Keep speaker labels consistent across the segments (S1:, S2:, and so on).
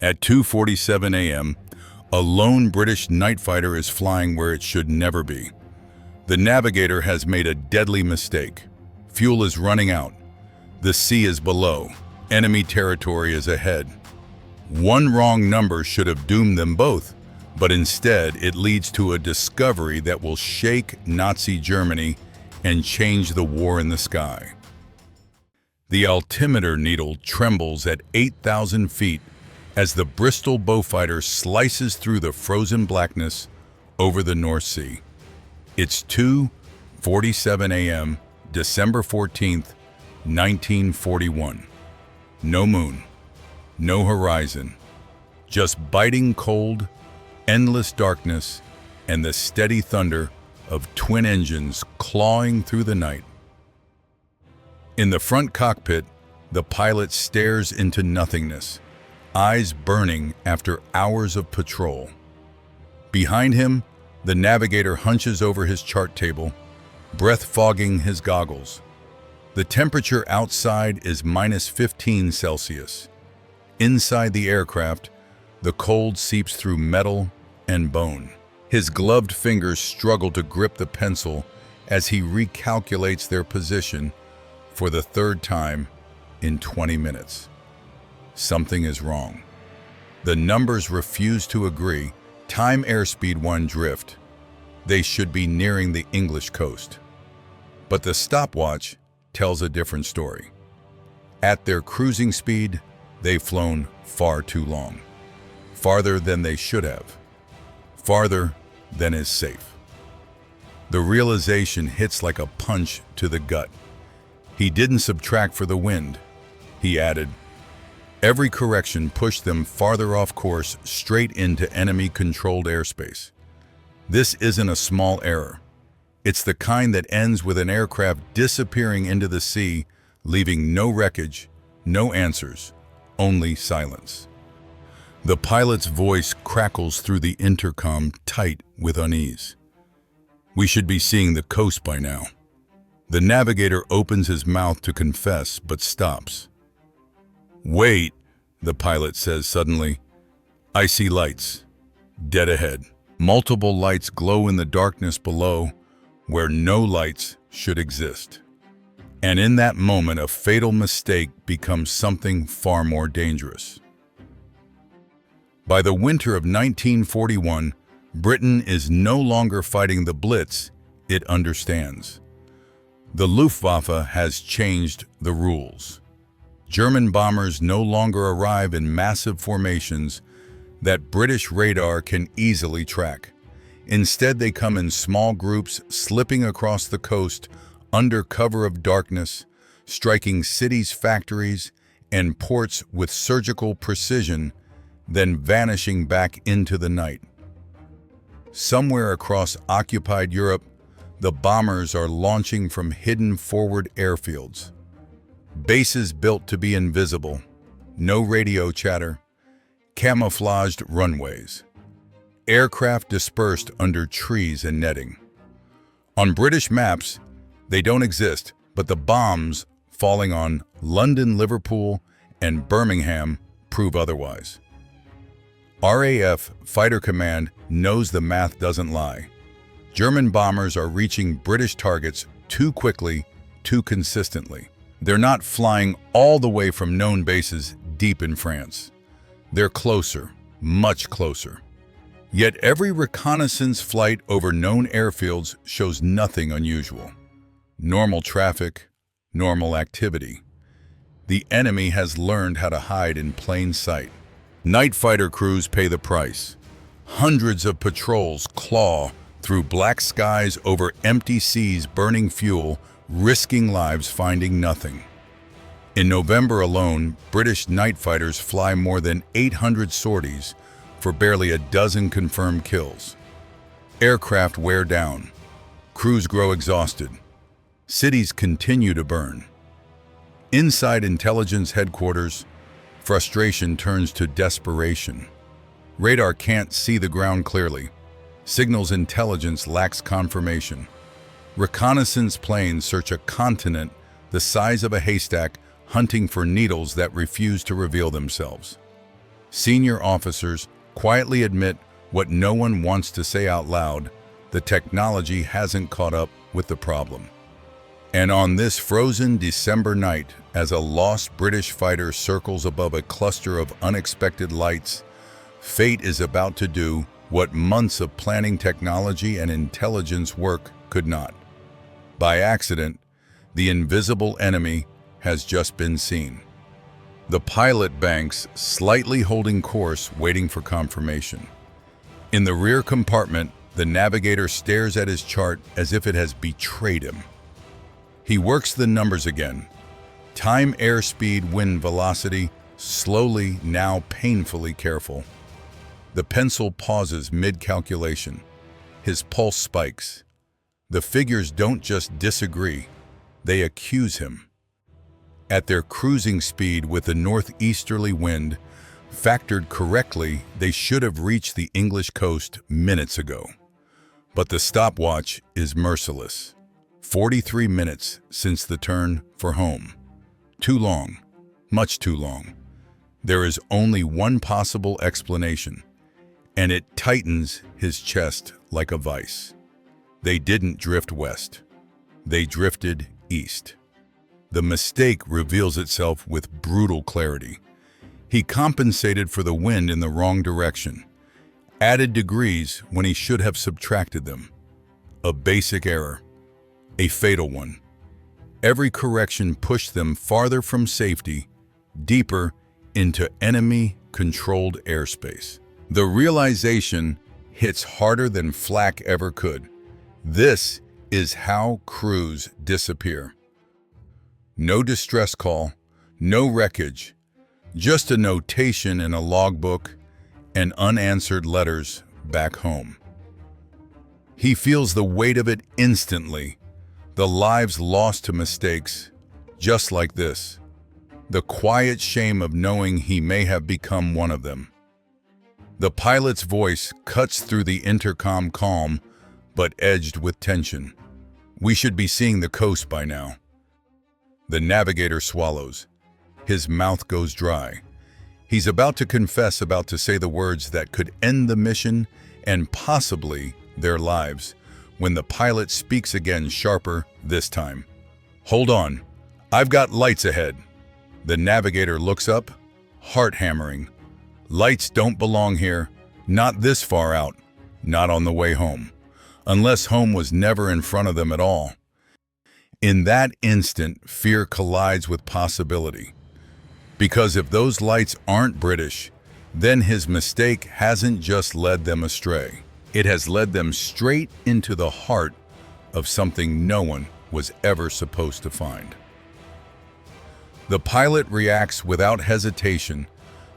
S1: At 2:47 a.m., a lone British night fighter is flying where it should never be. The navigator has made a deadly mistake. Fuel is running out. The sea is below. Enemy territory is ahead. One wrong number should have doomed them both, but instead it leads to a discovery that will shake Nazi Germany and change the war in the sky. The altimeter needle trembles at 8,000 feet as the Bristol Beaufighter slices through the frozen blackness over the North Sea. It's 2:47 a.m., December 14th, 1941. No moon, no horizon, just biting cold, endless darkness, and the steady thunder of twin engines clawing through the night. In the front cockpit, the pilot stares into nothingness, eyes burning after hours of patrol. Behind him, the navigator hunches over his chart table, breath fogging his goggles. The temperature outside is -15 Celsius. Inside the aircraft, the cold seeps through metal and bone. His gloved fingers struggle to grip the pencil as he recalculates their position for the third time in 20 minutes. Something is wrong. The numbers refuse to agree. Time airspeed 1 drift. They should be nearing the English coast. But the stopwatch tells a different story. At their cruising speed, they've flown far too long. Farther than they should have. Farther than is safe. The realization hits like a punch to the gut. He didn't subtract for the wind. He added, every correction pushed them farther off course, straight into enemy-controlled airspace. This isn't a small error. It's the kind that ends with an aircraft disappearing into the sea, leaving no wreckage, no answers, only silence. The pilot's voice crackles through the intercom, tight with unease. We should be seeing the coast by now. The navigator opens his mouth to confess, but stops. Wait, the pilot says suddenly. I see lights. Dead ahead. Multiple lights glow in the darkness below, where no lights should exist. And in that moment, a fatal mistake becomes something far more dangerous. By the winter of 1941, Britain is no longer fighting the Blitz, it understands. The Luftwaffe has changed the rules. German bombers no longer arrive in massive formations that British radar can easily track. Instead, they come in small groups, slipping across the coast under cover of darkness, striking cities, factories, and ports with surgical precision, then vanishing back into the night. Somewhere across occupied Europe, the bombers are launching from hidden forward airfields. Bases built to be invisible, no radio chatter, camouflaged runways. Aircraft dispersed under trees and netting. On British maps, they don't exist, but the bombs falling on London, Liverpool, and Birmingham prove otherwise. RAF Fighter Command knows the math doesn't lie. German bombers are reaching British targets too quickly, too consistently. They're not flying all the way from known bases deep in France. They're closer, much closer. Yet every reconnaissance flight over known airfields shows nothing unusual. Normal traffic, normal activity. The enemy has learned how to hide in plain sight. Night fighter crews pay the price. Hundreds of patrols claw through black skies over empty seas, burning fuel, risking lives, finding nothing. In November alone, British night fighters fly more than 800 sorties for barely a dozen confirmed kills. Aircraft wear down. Crews grow exhausted. Cities continue to burn. Inside intelligence headquarters, frustration turns to desperation. Radar can't see the ground clearly. Signals intelligence lacks confirmation. Reconnaissance planes search a continent the size of a haystack, hunting for needles that refuse to reveal themselves. Senior officers quietly admit what no one wants to say out loud: the technology hasn't caught up with the problem. And on this frozen December night, as a lost British fighter circles above a cluster of unexpected lights, fate is about to do what months of planning, technology, and intelligence work could not. By accident, the invisible enemy has just been seen. The pilot banks, slightly holding course, waiting for confirmation. In the rear compartment, the navigator stares at his chart as if it has betrayed him. He works the numbers again. Time, airspeed, wind velocity, slowly, now painfully careful. The pencil pauses mid-calculation. His pulse spikes. The figures don't just disagree, they accuse him. At their cruising speed with the northeasterly wind, factored correctly, they should have reached the English coast minutes ago. But the stopwatch is merciless. 43 minutes since the turn for home. Too long, much too long. There is only one possible explanation, and it tightens his chest like a vice. They didn't drift west. They drifted east. The mistake reveals itself with brutal clarity. He compensated for the wind in the wrong direction, added degrees when he should have subtracted them. A basic error. A fatal one. Every correction pushed them farther from safety, deeper into enemy-controlled airspace. The realization hits harder than flak ever could. This is how crews disappear. No distress call, no wreckage, just a notation in a logbook and unanswered letters back home. He feels the weight of it instantly. The lives lost to mistakes, just like this. The quiet shame of knowing he may have become one of them. The pilot's voice cuts through the intercom, calm, but edged with tension. We should be seeing the coast by now. The navigator swallows. His mouth goes dry. He's about to confess, about to say the words that could end the mission and possibly their lives, when the pilot speaks again, sharper this time. Hold on, I've got lights ahead. The navigator looks up, heart hammering. Lights don't belong here, not this far out, not on the way home, unless home was never in front of them at all. In that instant, fear collides with possibility. Because if those lights aren't British, then his mistake hasn't just led them astray. It has led them straight into the heart of something no one was ever supposed to find. The pilot reacts without hesitation,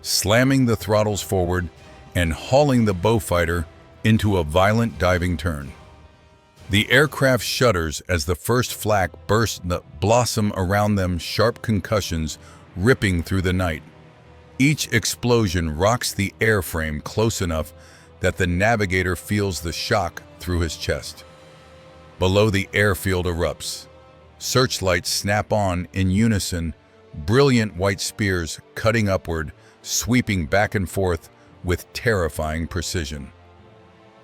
S1: slamming the throttles forward and hauling the Beaufighter into a violent diving turn. The aircraft shudders as the first flak bursts, the blossom around them, sharp concussions ripping through the night. Each explosion rocks the airframe close enough that the navigator feels the shock through his chest. Below, the airfield erupts. Searchlights snap on in unison, brilliant white spears cutting upward, sweeping back and forth with terrifying precision.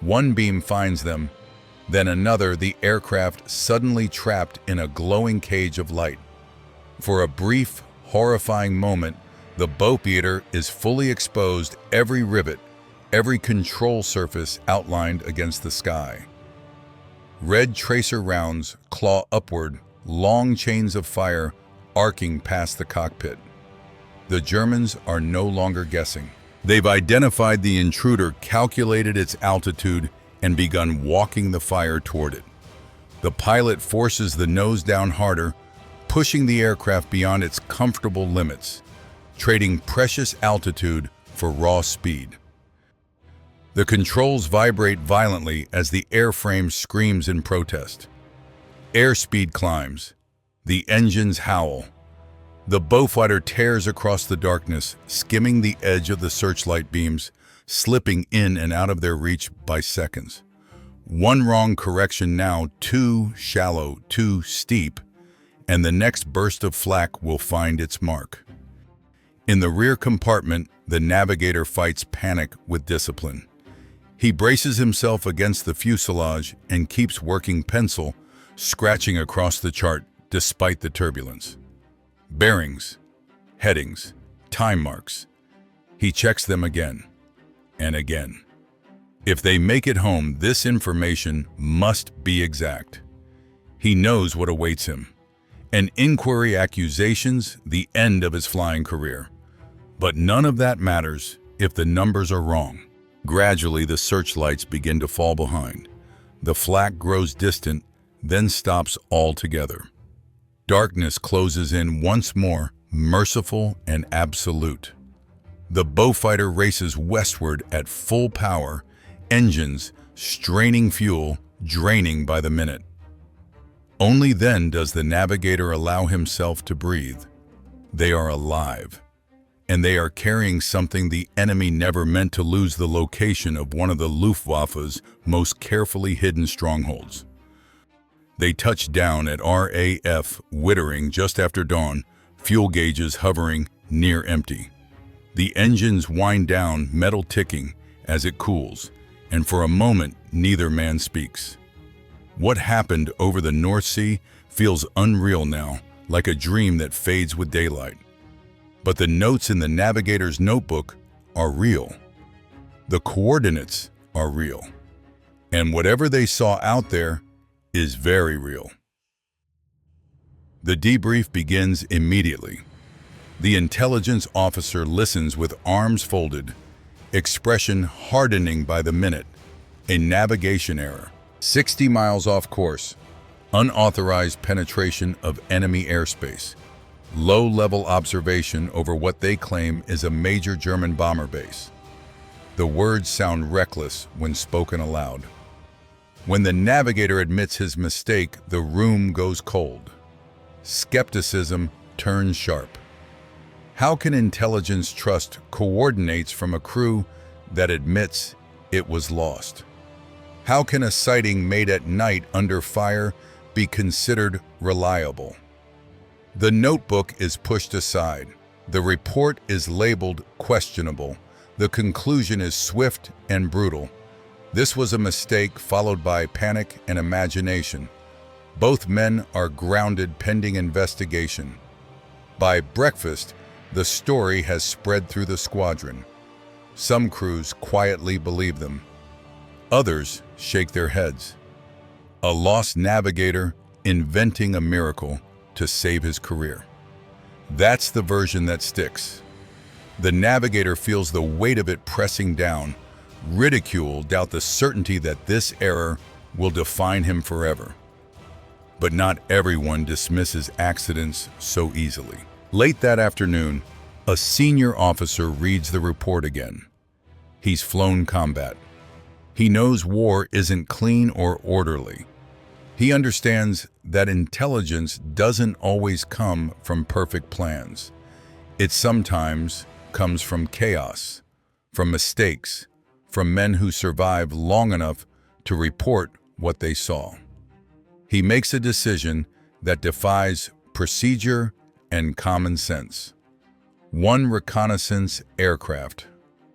S1: One beam finds them, then another, the aircraft suddenly trapped in a glowing cage of light. For a brief, horrifying moment, the Beaufighter is fully exposed, every rivet, every control surface outlined against the sky. Red tracer rounds claw upward, long chains of fire arcing past the cockpit. The Germans are no longer guessing. They've identified the intruder, calculated its altitude, and begun walking the fire toward it. The pilot forces the nose down harder, pushing the aircraft beyond its comfortable limits, trading precious altitude for raw speed. The controls vibrate violently as the airframe screams in protest. Airspeed climbs. The engines howl. The Beaufighter tears across the darkness, skimming the edge of the searchlight beams, slipping in and out of their reach by seconds. One wrong correction now, too shallow, too steep, and the next burst of flak will find its mark. In the rear compartment, the navigator fights panic with discipline. He braces himself against the fuselage and keeps working pencil, scratching across the chart despite the turbulence. Bearings, headings, time marks. He checks them again and again. If they make it home, this information must be exact. He knows what awaits him. An inquiry, accusations, the end of his flying career. But none of that matters if the numbers are wrong. Gradually, the searchlights begin to fall behind. The flak grows distant, then stops altogether. Darkness closes in once more, merciful and absolute. The Beaufighter races westward at full power, engines straining fuel, draining by the minute. Only then does the navigator allow himself to breathe. They are alive, and they are carrying something the enemy never meant to lose: the location of one of the Luftwaffe's most carefully hidden strongholds. They touch down at RAF Wittering just after dawn, fuel gauges hovering near empty. The engines wind down, metal ticking as it cools, and for a moment neither man speaks. What happened over the North Sea feels unreal now, like a dream that fades with daylight. But the notes in the navigator's notebook are real. The coordinates are real. And whatever they saw out there is very real. The debrief begins immediately. The intelligence officer listens with arms folded, expression hardening by the minute. A navigation error. 60 miles off course. Unauthorized penetration of enemy airspace. Low-level observation over what they claim is a major German bomber base. The words sound reckless when spoken aloud. When the navigator admits his mistake, the room goes cold. Skepticism turns sharp. How can intelligence trust coordinates from a crew that admits it was lost? How can a sighting made at night under fire be considered reliable? The notebook is pushed aside. The report is labeled questionable. The conclusion is swift and brutal. This was a mistake followed by panic and imagination. Both men are grounded pending investigation. By breakfast, the story has spread through the squadron. Some crews quietly believe them. Others shake their heads. A lost navigator inventing a miracle to save his career. That's the version that sticks. The navigator feels the weight of it pressing down. Ridicule doubt the certainty that this error will define him forever. But not everyone dismisses accidents so easily. Late that afternoon, a senior officer reads the report again. He's flown combat. He knows war isn't clean or orderly. He understands that intelligence doesn't always come from perfect plans. It sometimes comes from chaos, from mistakes, from men who survive long enough to report what they saw. He makes a decision that defies procedure and common sense. One reconnaissance aircraft,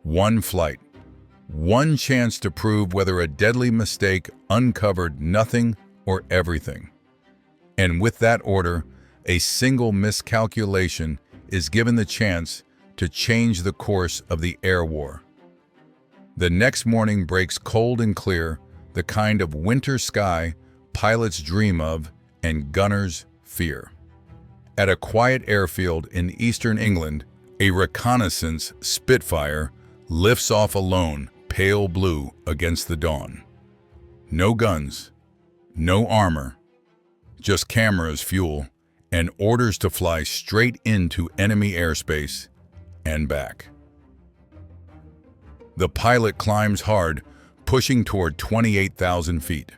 S1: one flight, one chance to prove whether a deadly mistake uncovered nothing or everything. And with that order, a single miscalculation is given the chance to change the course of the air war. The next morning breaks cold and clear, the kind of winter sky pilots dream of and gunners fear. At a quiet airfield in eastern England, a reconnaissance Spitfire lifts off alone, pale blue against the dawn. No guns, no armor, just cameras, fuel, and orders to fly straight into enemy airspace and back. The pilot climbs hard, pushing toward 28,000 feet.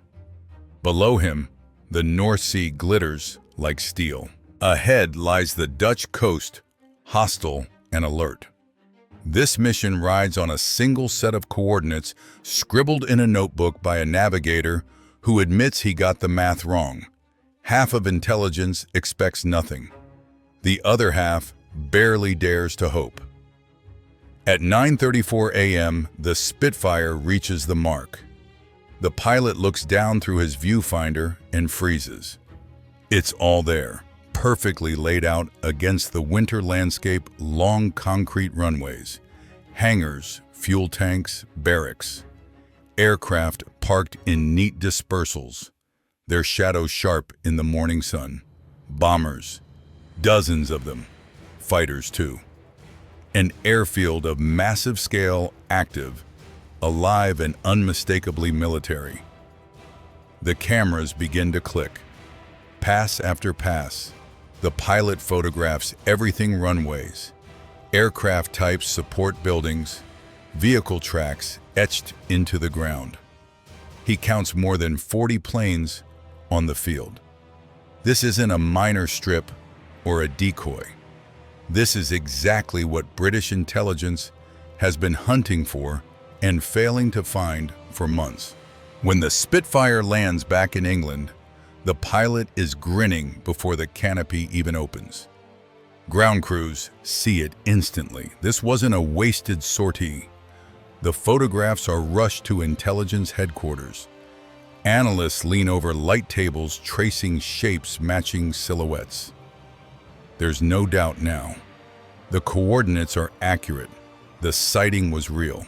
S1: Below him, the North Sea glitters like steel. Ahead lies the Dutch coast, hostile and alert. This mission rides on a single set of coordinates scribbled in a notebook by a navigator who admits he got the math wrong. Half of intelligence expects nothing. The other half barely dares to hope. At 9:34 a.m., the Spitfire reaches the mark. The pilot looks down through his viewfinder and freezes. It's all there, perfectly laid out against the winter landscape, long concrete runways, hangars, fuel tanks, barracks, aircraft parked in neat dispersals, their shadows sharp in the morning sun, bombers, dozens of them, fighters too. An airfield of massive scale, active, alive and unmistakably military. The cameras begin to click. Pass after pass, the pilot photographs everything: runways, aircraft types, support buildings, vehicle tracks etched into the ground. He counts more than 40 planes on the field. This isn't a minor strip or a decoy. This is exactly what British intelligence has been hunting for and failing to find for months. When the Spitfire lands back in England, the pilot is grinning before the canopy even opens. Ground crews see it instantly. This wasn't a wasted sortie. The photographs are rushed to intelligence headquarters. Analysts lean over light tables, tracing shapes matching silhouettes. There's no doubt now. The coordinates are accurate. The sighting was real.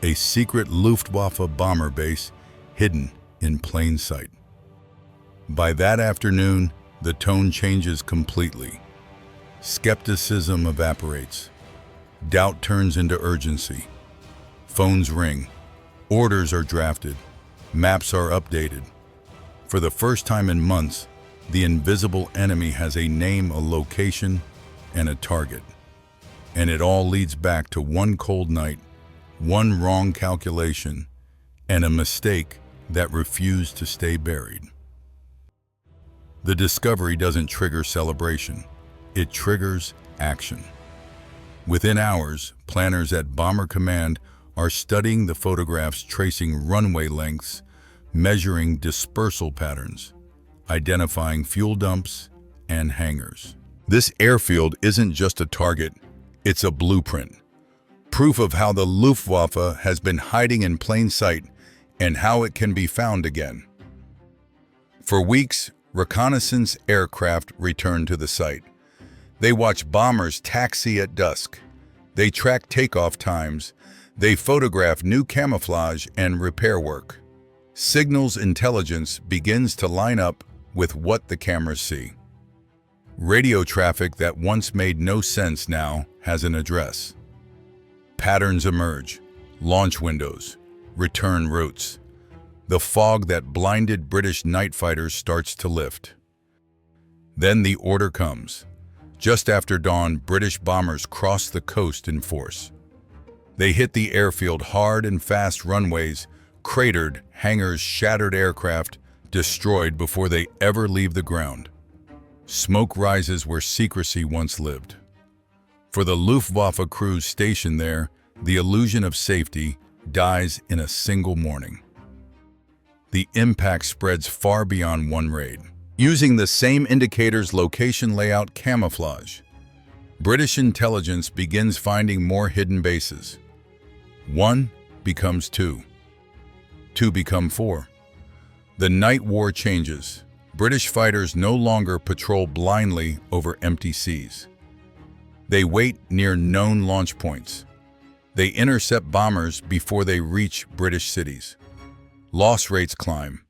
S1: A secret Luftwaffe bomber base hidden in plain sight. By that afternoon, the tone changes completely. Skepticism evaporates. Doubt turns into urgency. Phones ring. Orders are drafted. Maps are updated. For the first time in months, the invisible enemy has a name, a location, and a target. And it all leads back to one cold night, one wrong calculation, and a mistake that refused to stay buried. The discovery doesn't trigger celebration. It triggers action. Within hours, planners at Bomber Command are studying the photographs, tracing runway lengths, measuring dispersal patterns, identifying fuel dumps and hangars. This airfield isn't just a target, it's a blueprint. Proof of how the Luftwaffe has been hiding in plain sight and how it can be found again. For weeks, reconnaissance aircraft return to the site. They watch bombers taxi at dusk. They track takeoff times. They photograph new camouflage and repair work. Signals intelligence begins to line up with what the cameras see. Radio traffic that once made no sense now has an address. Patterns emerge, launch windows, return routes. The fog that blinded British night fighters starts to lift. Then the order comes. Just after dawn, British bombers cross the coast in force. They hit the airfield hard and fast, runways cratered, hangars shattered, aircraft destroyed before they ever leave the ground. Smoke rises where secrecy once lived. For the Luftwaffe crews stationed there, the illusion of safety dies in a single morning. The impact spreads far beyond one raid. Using the same indicators, location, layout, camouflage, British intelligence begins finding more hidden bases. One becomes two. Two become four. The night war changes. British fighters no longer patrol blindly over empty seas. They wait near known launch points. They intercept bombers before they reach British cities. Loss rates climb.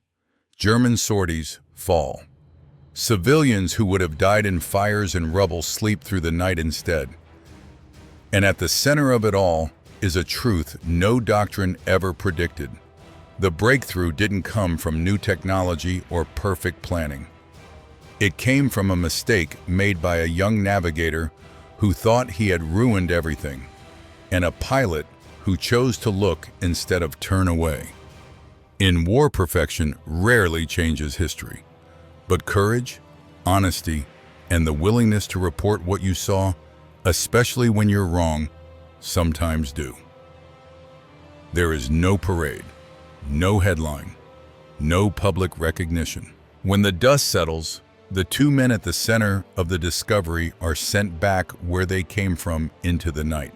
S1: German sorties fall. Civilians who would have died in fires and rubble sleep through the night instead. And at the center of it all is a truth no doctrine ever predicted. The breakthrough didn't come from new technology or perfect planning. It came from a mistake made by a young navigator who thought he had ruined everything, and a pilot who chose to look instead of turn away. In war, perfection rarely changes history, but courage, honesty, and the willingness to report what you saw, especially when you're wrong, sometimes do. There is no parade, no headline, no public recognition. When the dust settles, The two men at the center of the discovery are sent back where they came from into the night.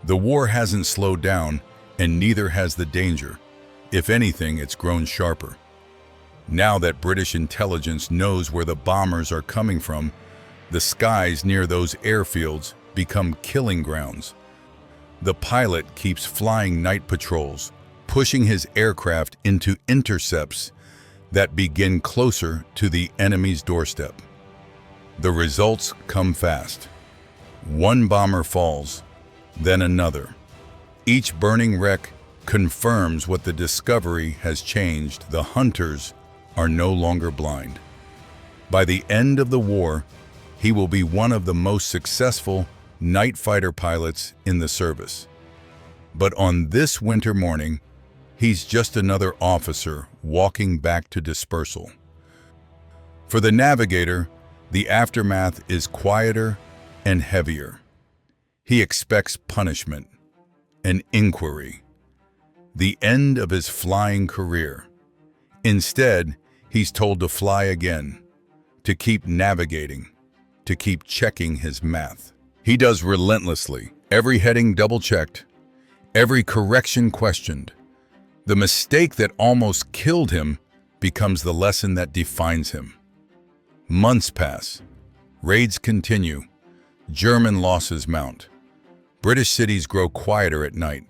S1: The war hasn't slowed down, and neither has the danger. If anything, it's grown sharper. Now that British intelligence knows where the bombers are coming from, the skies near those airfields become killing grounds. The pilot keeps flying night patrols, pushing his aircraft into intercepts that begin closer to the enemy's doorstep. The results come fast. One bomber falls, then another. Each burning wreck confirms what the discovery has changed. The hunters are no longer blind. By the end of the war, he will be one of the most successful night fighter pilots in the service. But on this winter morning, he's just another officer walking back to dispersal. For the navigator, the aftermath is quieter and heavier. He expects punishment, an inquiry, the end of his flying career. Instead, he's told to fly again, to keep navigating, to keep checking his math. He does relentlessly, every heading double-checked, every correction questioned. The mistake that almost killed him becomes the lesson that defines him. Months pass. Raids continue. German losses mount. British cities grow quieter at night.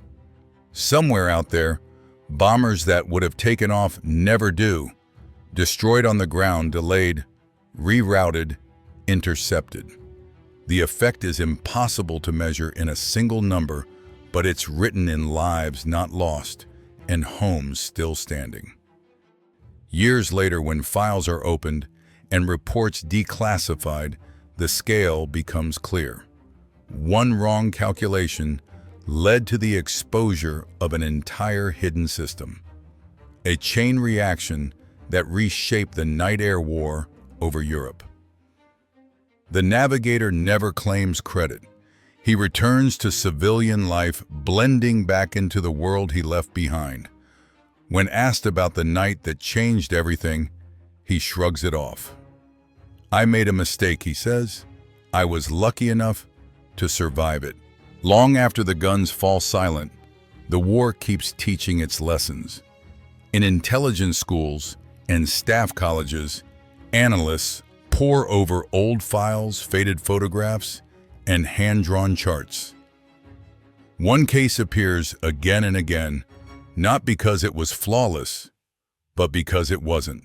S1: Somewhere out there, bombers that would have taken off never do. Destroyed on the ground, delayed, rerouted, intercepted. The effect is impossible to measure in a single number, but it's written in lives not lost and homes still standing. Years later, when files are opened and reports declassified, the scale becomes clear. One wrong calculation led to the exposure of an entire hidden system. A chain reaction that reshaped the night air war over Europe. The navigator never claims credit. He returns to civilian life, blending back into the world he left behind. When asked about the night that changed everything, he shrugs it off. "I made a mistake," he says. "I was lucky enough to survive it." Long after the guns fall silent, the war keeps teaching its lessons. In intelligence schools and staff colleges, analysts pore over old files, faded photographs, and hand-drawn charts. One case appears again and again, not because it was flawless, but because it wasn't.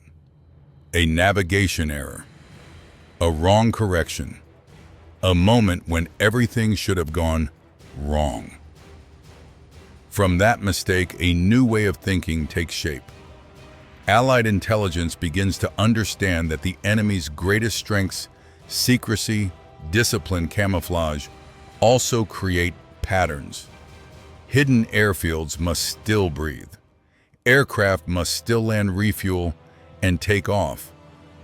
S1: A navigation error, a wrong correction, a moment when everything should have gone wrong. From that mistake, a new way of thinking takes shape. Allied intelligence begins to understand that the enemy's greatest strengths, secrecy, discipline, camouflage, also create patterns. Hidden airfields must still breathe. Aircraft must still land, refuel, and take off.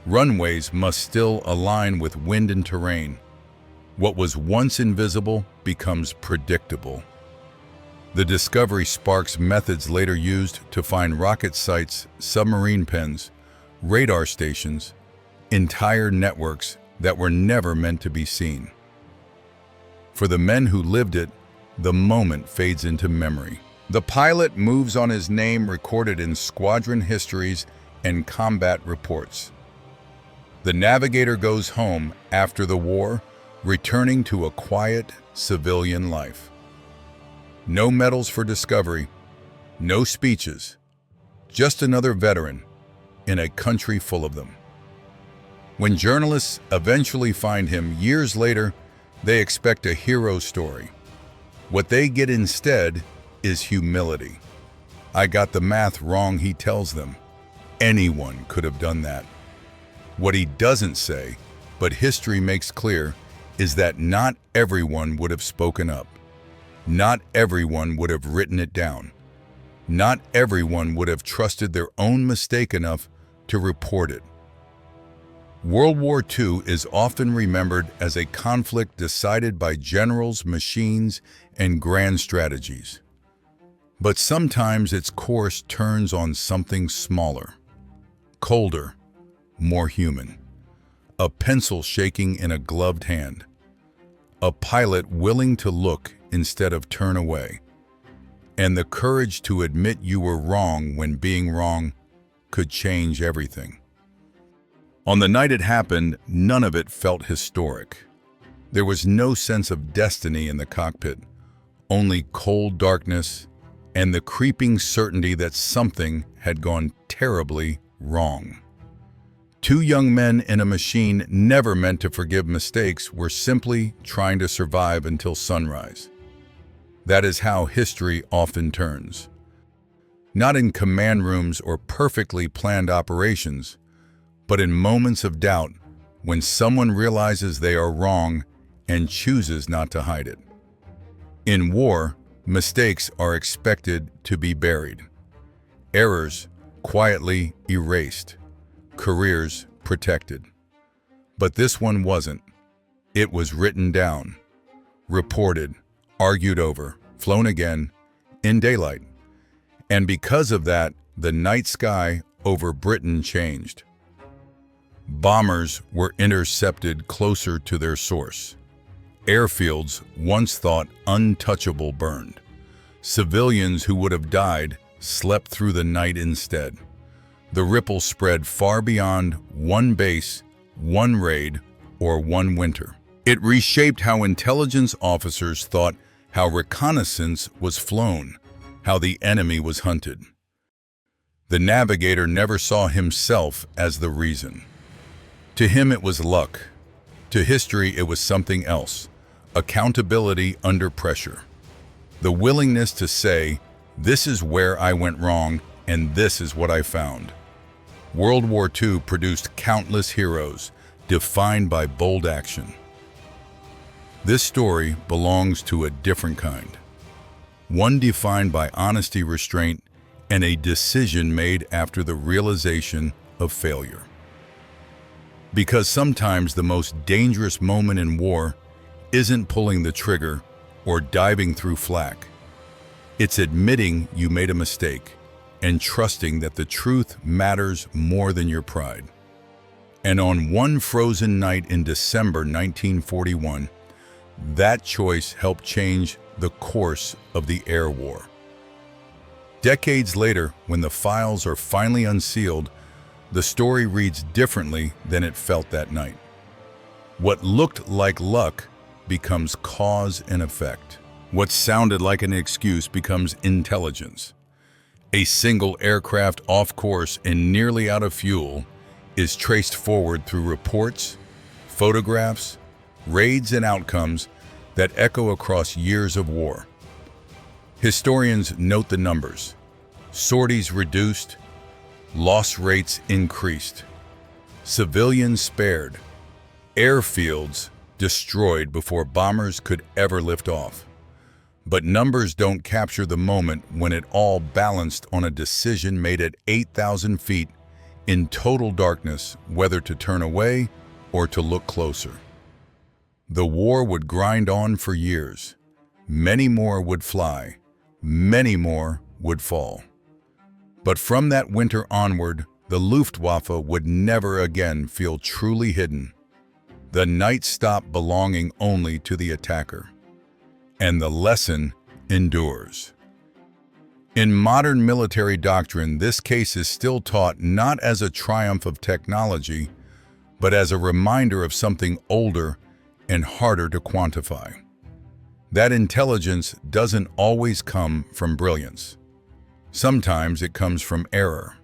S1: Runways must still align with wind and terrain. What was once invisible becomes predictable. The discovery sparks methods later used to find rocket sites, submarine pens, radar stations, entire networks that were never meant to be seen. For the men who lived it, the moment fades into memory. The pilot moves on, his name recorded in squadron histories and combat reports. The navigator goes home after the war, returning to a quiet civilian life. No medals for discovery, no speeches, just another veteran in a country full of them. When journalists eventually find him years later, they expect a hero story. What they get instead is humility. "I got the math wrong," he tells them. Anyone could have done that. What he doesn't say, but history makes clear, is that not everyone would have spoken up. Not everyone would have written it down. Not everyone would have trusted their own mistake enough to report it. World War II is often remembered as a conflict decided by generals, machines, and grand strategies. But sometimes its course turns on something smaller, colder, more human. a pencil shaking in a gloved hand, a pilot willing to look instead of turn away, and the courage to admit you were wrong when being wrong could change everything. On the night it happened, none of it felt historic. There was no sense of destiny in the cockpit, only cold darkness and the creeping certainty that something had gone terribly wrong. Two young men in a machine never meant to forgive mistakes were simply trying to survive until sunrise. That is how history often turns. Not in command rooms or perfectly planned operations, but in moments of doubt when someone realizes they are wrong and chooses not to hide it. In war, mistakes are expected to be buried. Errors quietly erased. Careers protected. But this one wasn't. It was written down, reported, argued over, flown again, in daylight. And because of that, the night sky over Britain changed. Bombers were intercepted closer to their source. Airfields once thought untouchable burned. Civilians who would have died slept through the night instead. The ripple spread far beyond one base, one raid, or one winter. It reshaped how intelligence officers thought, how reconnaissance was flown, how the enemy was hunted. The navigator never saw himself as the reason. To him it was luck. To history it was something else, accountability under pressure. The willingness to say, this is where I went wrong and this is what I found. World War II produced countless heroes, defined by bold action. This story belongs to a different kind. One defined by honesty, restraint, and a decision made after the realization of failure. Because sometimes the most dangerous moment in war isn't pulling the trigger or diving through flak. It's admitting you made a mistake and trusting that the truth matters more than your pride. And on one frozen night in December 1941, that choice helped change the course of the air war. Decades later, when the files are finally unsealed, the story reads differently than it felt that night. What looked like luck becomes cause and effect. What sounded like an excuse becomes intelligence. A single aircraft off course and nearly out of fuel is traced forward through reports, photographs, raids, and outcomes that echo across years of war. Historians note the numbers. Sorties reduced, loss rates increased, civilians spared, airfields destroyed before bombers could ever lift off. But numbers don't capture the moment when it all balanced on a decision made at 8,000 feet in total darkness, whether to turn away or to look closer. The war would grind on for years. Many more would fly. Many more would fall. But from that winter onward, the Luftwaffe would never again feel truly hidden. The night stopped belonging only to the attacker. And the lesson endures. In modern military doctrine, this case is still taught not as a triumph of technology, but as a reminder of something older and harder to quantify. That intelligence doesn't always come from brilliance. Sometimes it comes from error,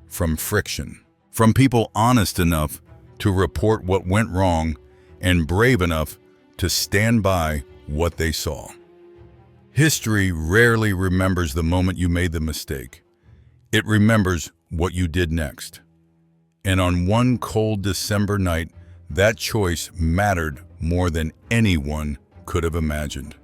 S1: from friction, from people honest enough to report what went wrong and brave enough to stand by what they saw. History rarely remembers the moment you made the mistake. It remembers what you did next. And on one cold December night, that choice mattered more than anyone could have imagined.